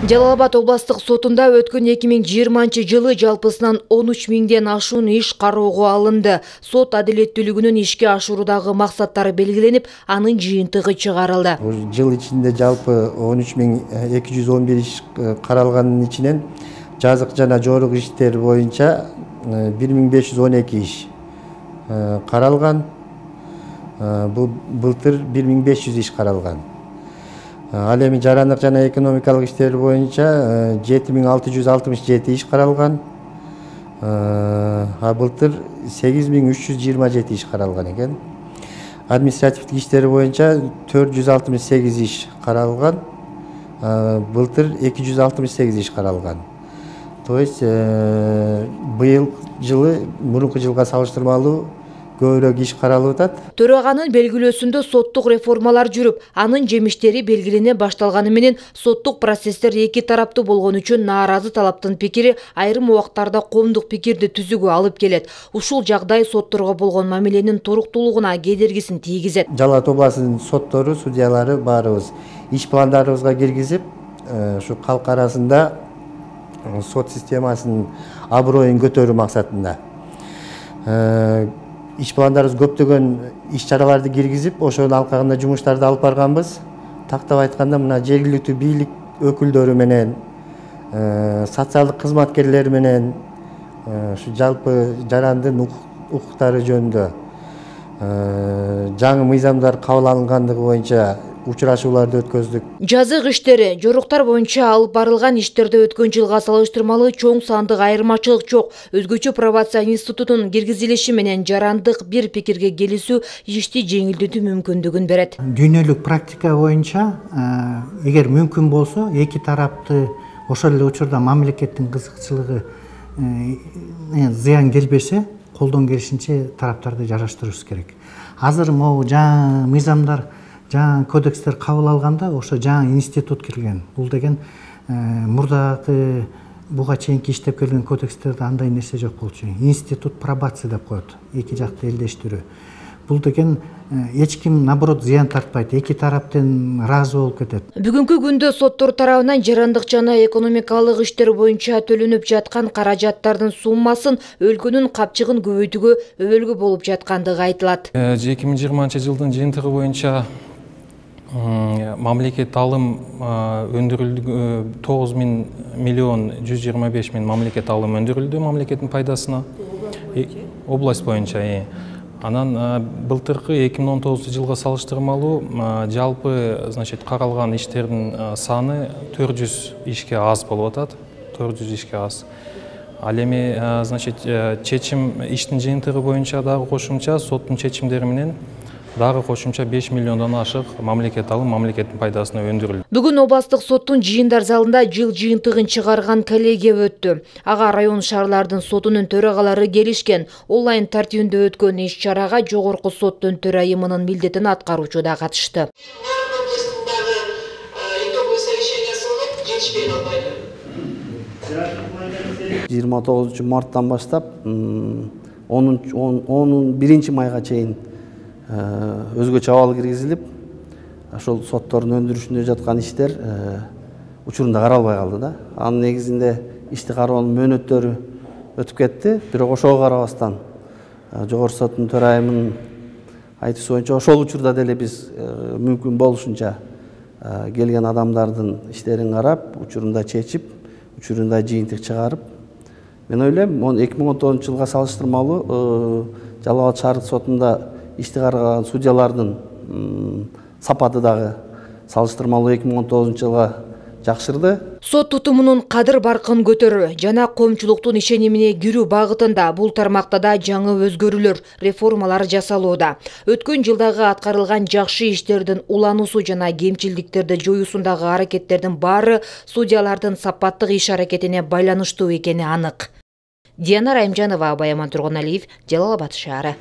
Жалал Абад областық сотында өткөн 2020 жылы жалпысынан 13 миңден ашуун иш кароого алынды. Сот адилеттүүлүгүнүн ишке ашыруудагы максаттары белгиленип, анын жыйынтыгы чыгарылды. Жыл ичинде жалпы 13.211 иш каралганын ичинен жазык жана жорук иштер боюнча 1512 иш каралган. Былтыр 1500 иш каралган. Ал эми жарандык жана экономикалык иштер боюнча 7667 иш каралган. Былтыр 8327 иш каралган экен. Административдик иштер боюнча 468 иш каралган. Былтыр 268 иш каралган. То есть быйыл жылы мурунку жылга салыштырмалуу көбүрөөк иш каралып атат. Төраганын белгилөөсүндө соттук реформалар жүрүп, анын жемиштери белгилене башталганы менен соттук процесстер эки тараптуу болгон үчүн нааразы талаптын пикири айрым убактарда коомдук пикирди түзүүгө алып келет. Ушул жагдай сотторго болгон мамиленин туруктуулугуна кедергисин тийгизет. Жалал Абад областынын соттору, судьялары баарыбыз иш пландарыбызга киргизип, ушу калк арасында сот системасынын аброюн көтөрүү максатында иш пландарыбыз көптөгөн иш чараларды киргизип, ошонун алкагында жумуштарды алып барганбыз. Тактап айтканда, мына жергиликтүү бийлик өкүлдөрү менен, социалдык кызматкерлер менен, ушу жалпы жарандын укуктары жөнүндө жаңы мыйзамдар кабыл алынгандыгы боюнча учурашууларды өткөздүк. Жазык иштери, жоруктар боюнча алып барылган иштерде өткөн жылга салыштырмалуу чоң сандык айырмачылык жок. Өзгөчө пробация институтунун киргизилиши менен жарандык бир пикирге келишүү ишти жеңилдетүү мүмкүндүгүн берет. Дүйнөлүк практика боюнча, эгер мүмкүн болсо, эки тарапты ошол эле учурда мамлекеттин кызыкчылыгы зыян келбесе, колдон келишинче тараптарды жараштырыбыз керек. Азыр могу жаңы мыйзамдар, жаңы кодекстер кабыл алганда, ошо жаңы институт кирген. Бул деген мурдагы буга чейинки иштеп келген кодекстерде андай нерсе жок болчу. Институт пробация деп коет, эки жакты элдештирүү. Бул деген эч ким наоборот зыян тартпайт, эки тараптын ыраазы болуп кетет. Бүгүнкү күндө соттор тарабынан жарандык жана экономикалык иштер боюнча төлөнүп жаткан каражаттардын суммасын өлкөнүн капчыгын көбөйтүүгө өбөлгө болуп жаткандыгы айтылат. 2020 жылдын жыйынтыгы боюнча мамлекет алым өндүрүлдү, 9 миллион 125 миң мамлекет алым өндүрүлдү мамлекеттин пайдасына, область боюнча. Анан былтыркы 2019 жылга салыштырмалуу жалпы каралган иштердин саны 400 ишке аз болуп атат. 400 ишке аз. Ал эми чечим иштин жыйынтыгы боюнча дагы кошумча соттун чечимдери менен дагы кошумча 5 миллиондон ашык мамлекет алым мамлекеттин пайдасына өндүрүлдү. Бүгүн областык соттун жыйындар залында жыл жыйынтыгын чыгарган коллегия өттү. Ага район шаарлардын сотунун төрагалары келишкен. Онлайн тартибинде өткөн иш чарага жогорку соттун төрайымынын милдетин аткаруучу да катышты. 29 марттан баштап 11 майга чейин өзгөчө абал киргизилип, ошол соттордун өндүрүшүндө жаткан иштер учурунда каралбай калды да. Анын негизинде ишти кароонун мөөнөттөрү өтүп кетти, бирок ошого карабастан жогорку соттун төрайымынын айтуусу боюнча ошол учурда деле биз мүмкүн болушунча келген адамдардын иштерин карап, учурунда чечип, учурунда жыйынтык чыгарып, мен ойлойм, 2019 жылга салыштырмалуу Жалал Абад шаардык сотунда ишти караган судьялардын сапаты дагы салыштырмалуу 2019 жылга жакшырды. Сот тутумунун кадыр баркын көтөрүү жана коомчулуктун ишенимине кирүү багытында бул тармакта да жаңы өзгөрүүлөр, реформалар жасалууда. Өткөн жылдагы аткарылган жакшы иштердин улануусу жана кемчилдиктерди жоюусундагы аракеттердин баары судьялардын сапаттык иш аракетине байланыштуу экени анык. Диана Райымжанова, Баяман Тургуналиев, Жалал Абад шаары.